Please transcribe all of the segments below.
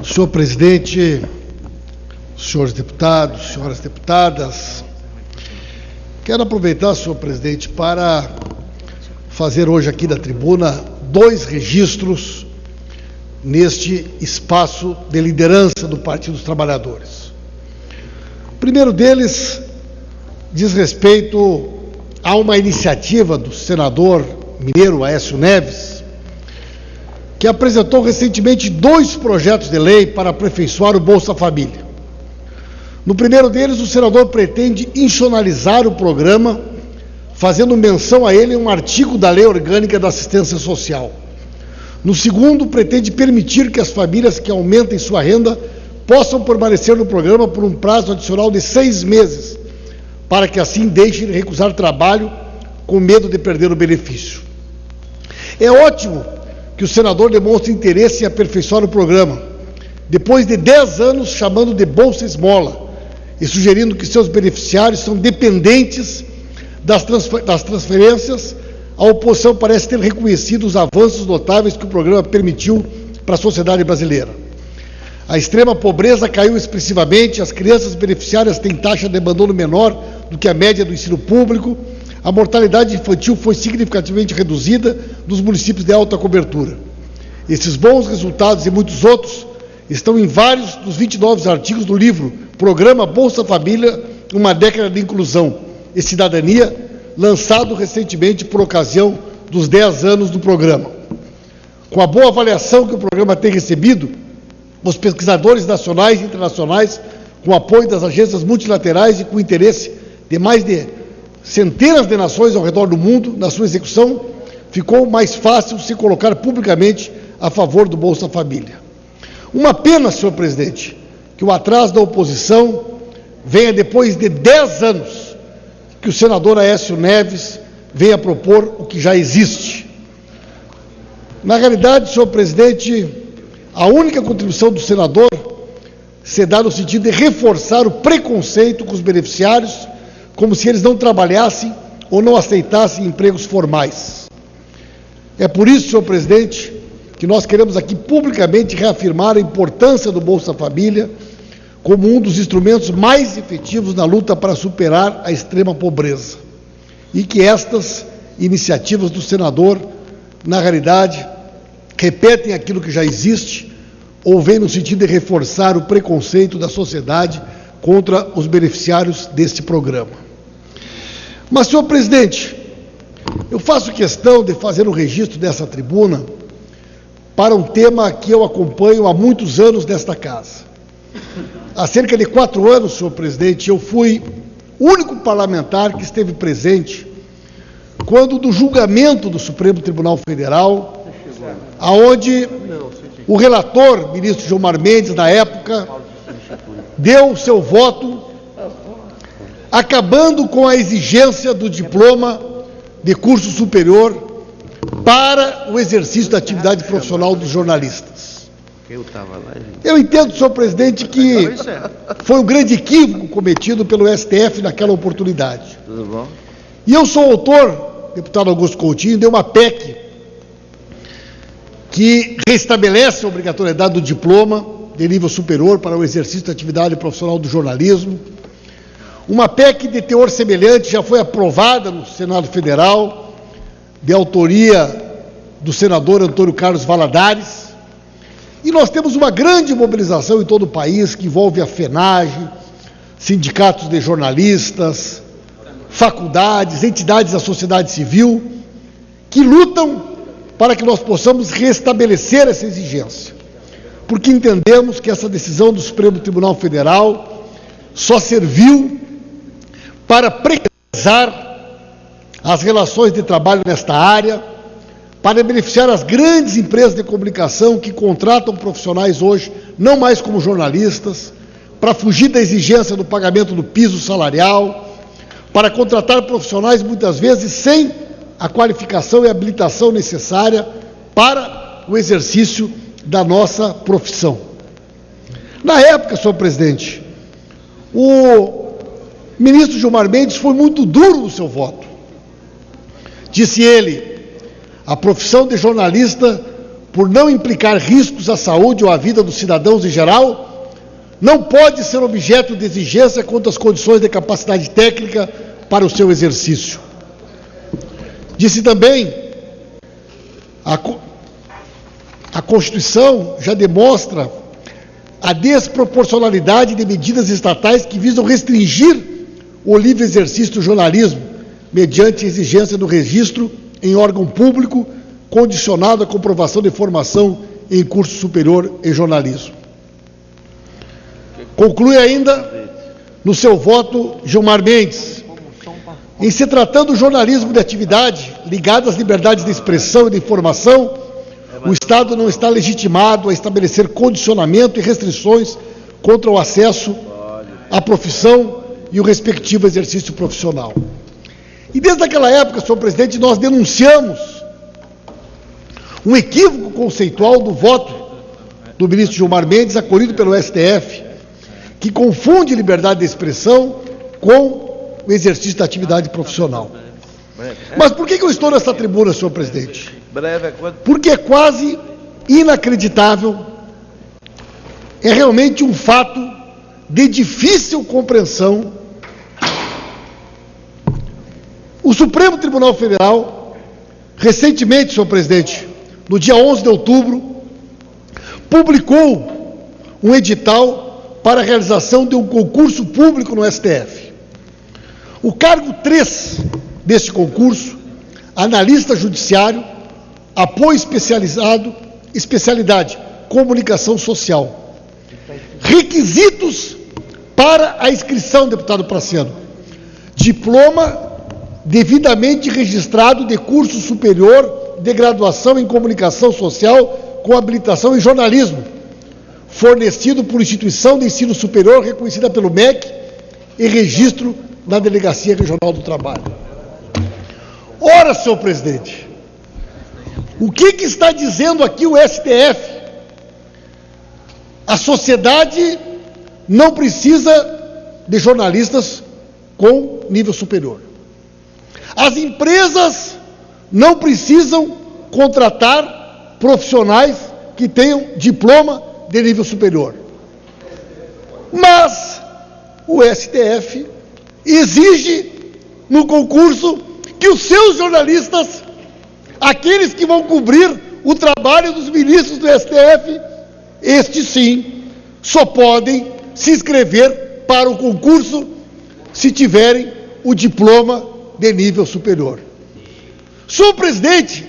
Senhor presidente, senhores deputados, senhoras deputadas, quero aproveitar, senhor presidente, para fazer hoje aqui da tribuna 2 registros neste espaço de liderança do Partido dos Trabalhadores. O primeiro deles diz respeito a uma iniciativa do senador mineiro Aécio Neves, que apresentou recentemente 2 projetos de lei para aperfeiçoar o Bolsa Família. No primeiro deles, o senador pretende institucionalizar o programa, fazendo menção a ele em um artigo da Lei Orgânica da Assistência Social. No segundo, pretende permitir que as famílias que aumentem sua renda possam permanecer no programa por um prazo adicional de 6 meses, para que assim deixem de recusar trabalho com medo de perder o benefício. É ótimo que o senador demonstre interesse em aperfeiçoar o programa, depois de 10 anos chamando de Bolsa Esmola e sugerindo que seus beneficiários são dependentes das transferências. A oposição parece ter reconhecido os avanços notáveis que o programa permitiu para a sociedade brasileira. A extrema pobreza caiu expressivamente, as crianças beneficiárias têm taxa de abandono menor do que a média do ensino público, a mortalidade infantil foi significativamente reduzida nos municípios de alta cobertura. Esses bons resultados e muitos outros estão em vários dos 29 artigos do livro Programa Bolsa Família, uma década de inclusão e cidadania, lançado recentemente por ocasião dos 10 anos do programa. Com a boa avaliação que o programa tem recebido, os pesquisadores nacionais e internacionais, com apoio das agências multilaterais e com interesse de mais de centenas de nações ao redor do mundo na sua execução, ficou mais fácil se colocar publicamente a favor do Bolsa Família. Uma pena, senhor presidente, que o atraso da oposição venha depois de 10 anos que o senador Aécio Neves venha propor o que já existe. Na realidade, senhor presidente, a única contribuição do senador se dá no sentido de reforçar o preconceito com os beneficiários, como se eles não trabalhassem ou não aceitassem empregos formais. É por isso, senhor presidente, que nós queremos aqui publicamente reafirmar a importância do Bolsa Família como um dos instrumentos mais efetivos na luta para superar a extrema pobreza. E que estas iniciativas do senador, na realidade, repetem aquilo que já existe ou vêm no sentido de reforçar o preconceito da sociedade contra os beneficiários deste programa. Mas, senhor presidente, eu faço questão de fazer um registro dessa tribuna para um tema que eu acompanho há muitos anos nesta casa. Há cerca de 4 anos, senhor presidente, eu fui o único parlamentar que esteve presente quando do julgamento do Supremo Tribunal Federal, aonde o relator, ministro Gilmar Mendes, na época, deu o seu voto acabando com a exigência do diploma de curso superior para o exercício da atividade profissional dos jornalistas. Eu entendo, senhor presidente, que foi um grande equívoco cometido pelo STF naquela oportunidade. Tudo bom? E eu sou autor, deputado Augusto Coutinho, de uma PEC que restabelece a obrigatoriedade do diploma de nível superior para o exercício da atividade profissional do jornalismo. Uma PEC de teor semelhante já foi aprovada no Senado Federal, de autoria do senador Antônio Carlos Valadares, e nós temos uma grande mobilização em todo o país, que envolve a FENAGE, sindicatos de jornalistas, faculdades, entidades da sociedade civil, que lutam para que nós possamos restabelecer essa exigência, porque entendemos que essa decisão do Supremo Tribunal Federal só serviu para precarizar as relações de trabalho nesta área, para beneficiar as grandes empresas de comunicação que contratam profissionais hoje, não mais como jornalistas, para fugir da exigência do pagamento do piso salarial, para contratar profissionais muitas vezes sem a qualificação e habilitação necessária para o exercício da nossa profissão. Na época, senhor presidente, o ministro Gilmar Mendes foi muito duro no seu voto. Disse ele: a profissão de jornalista por não implicar riscos à saúde ou à vida dos cidadãos em geral, não pode ser objeto de exigência quanto às condições de capacidade técnica para o seu exercício. Disse também, a Constituição já demonstra a desproporcionalidade de medidas estatais que visam restringir o livre exercício do jornalismo, mediante exigência do registro em órgão público, condicionado à comprovação de formação em curso superior em jornalismo. Conclui ainda, no seu voto, Gilmar Mendes, em se tratando do jornalismo de atividade ligada às liberdades de expressão e de informação, o Estado não está legitimado a estabelecer condicionamento e restrições contra o acesso à profissão e o respectivo exercício profissional. E desde aquela época, senhor presidente, nós denunciamos um equívoco conceitual do voto do ministro Gilmar Mendes, acolhido pelo STF, que confunde liberdade de expressão com o exercício da atividade profissional. Mas por que eu estou nessa tribuna, senhor presidente? Porque é quase inacreditável, é realmente um fato de difícil compreensão. O Supremo Tribunal Federal, recentemente, senhor presidente, no dia 11 de outubro, publicou um edital para a realização de um concurso público no STF. O cargo 3 deste concurso, analista judiciário, apoio especializado, especialidade, comunicação social. Requisitos para a inscrição, deputado Praciano: diploma devidamente registrado de curso superior de graduação em comunicação social com habilitação em jornalismo, fornecido por instituição de ensino superior reconhecida pelo MEC e registro na Delegacia Regional do Trabalho. Ora, senhor presidente, o que está dizendo aqui o STF? A sociedade não precisa de jornalistas com nível superior. As empresas não precisam contratar profissionais que tenham diploma de nível superior. Mas o STF exige no concurso que os seus jornalistas, aqueles que vão cobrir o trabalho dos ministros do STF, estes sim, só podem se inscrever para o concurso se tiverem o diploma de nível superior. Senhor presidente,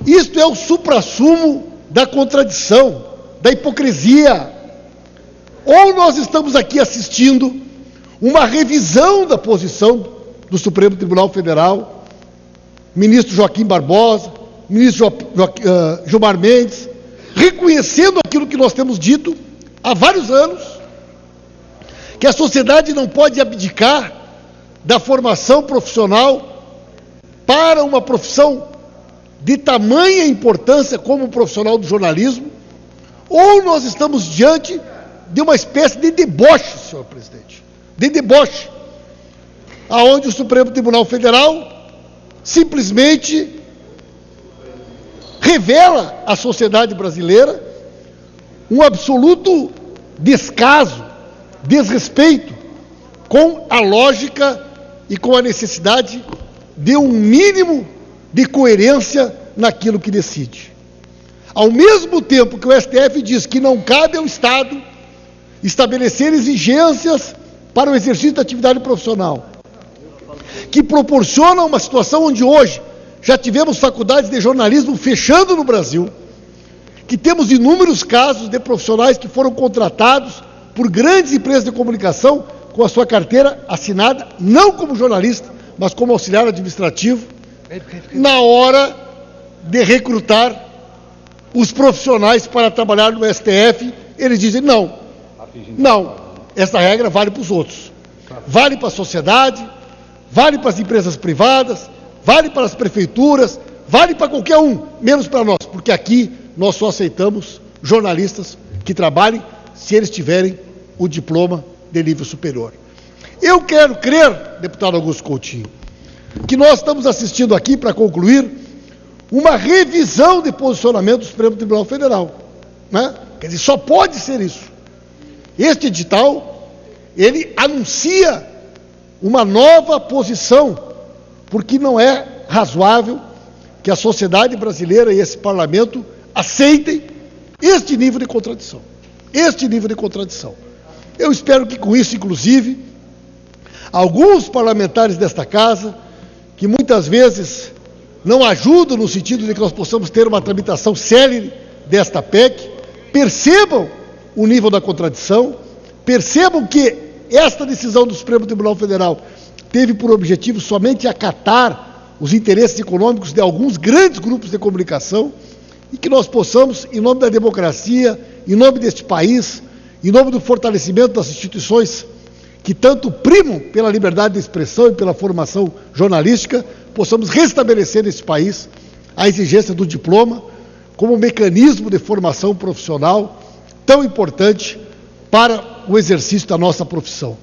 isto é o suprassumo da contradição, da hipocrisia. Ou nós estamos aqui assistindo uma revisão da posição do Supremo Tribunal Federal, ministro Joaquim Barbosa, ministro Gilmar Mendes, reconhecendo aquilo que nós temos dito há vários anos, que a sociedade não pode abdicar da formação profissional para uma profissão de tamanha importância como o profissional do jornalismo, ou nós estamos diante de uma espécie de deboche, senhor presidente, de deboche, aonde o Supremo Tribunal Federal simplesmente revela à sociedade brasileira um absoluto descaso, desrespeito com a lógica e com a necessidade de um mínimo de coerência naquilo que decide. Ao mesmo tempo que o STF diz que não cabe ao Estado estabelecer exigências para o exercício da atividade profissional, que proporciona uma situação onde hoje já tivemos faculdades de jornalismo fechando no Brasil, que temos inúmeros casos de profissionais que foram contratados por grandes empresas de comunicação com a sua carteira assinada, não como jornalista, mas como auxiliar administrativo, na hora de recrutar os profissionais para trabalhar no STF, eles dizem não, essa regra vale para os outros, vale para a sociedade, vale para as empresas privadas, vale para as prefeituras, vale para qualquer um, menos para nós, porque aqui nós só aceitamos jornalistas que trabalhem se eles tiverem o diploma de nível superior. Eu quero crer, deputado Augusto Coutinho, que nós estamos assistindo aqui, para concluir, uma revisão de posicionamento do Supremo Tribunal Federal, né? Quer dizer, só pode ser isso. Este edital, ele anuncia uma nova posição, porque não é razoável que a sociedade brasileira e esse parlamento aceitem este nível de contradição. Este nível de contradição. Eu espero que com isso, inclusive, alguns parlamentares desta casa, que muitas vezes não ajudam no sentido de que nós possamos ter uma tramitação célere desta PEC, percebam o nível da contradição, percebam que esta decisão do Supremo Tribunal Federal teve por objetivo somente acatar os interesses econômicos de alguns grandes grupos de comunicação e que nós possamos, em nome da democracia, em nome deste país, em nome do fortalecimento das instituições que tanto primam pela liberdade de expressão e pela formação jornalística, possamos restabelecer nesse país a exigência do diploma como um mecanismo de formação profissional tão importante para o exercício da nossa profissão.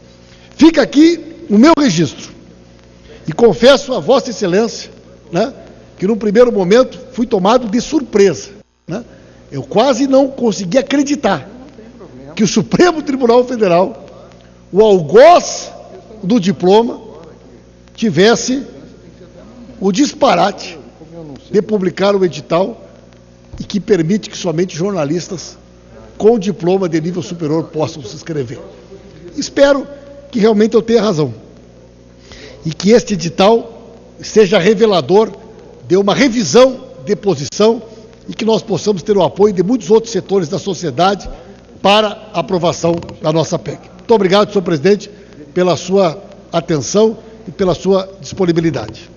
Fica aqui o meu registro e confesso a Vossa Excelência, né, que num primeiro momento fui tomado de surpresa, né? Eu quase não consegui acreditar que o Supremo Tribunal Federal, o algoz do diploma, tivesse o disparate de publicar o edital e que permite que somente jornalistas com diploma de nível superior possam se inscrever. Espero que realmente eu tenha razão e que este edital seja revelador de uma revisão de posição e que nós possamos ter o apoio de muitos outros setores da sociedade para a aprovação da nossa PEC. Muito obrigado, senhor presidente, pela sua atenção e pela sua disponibilidade.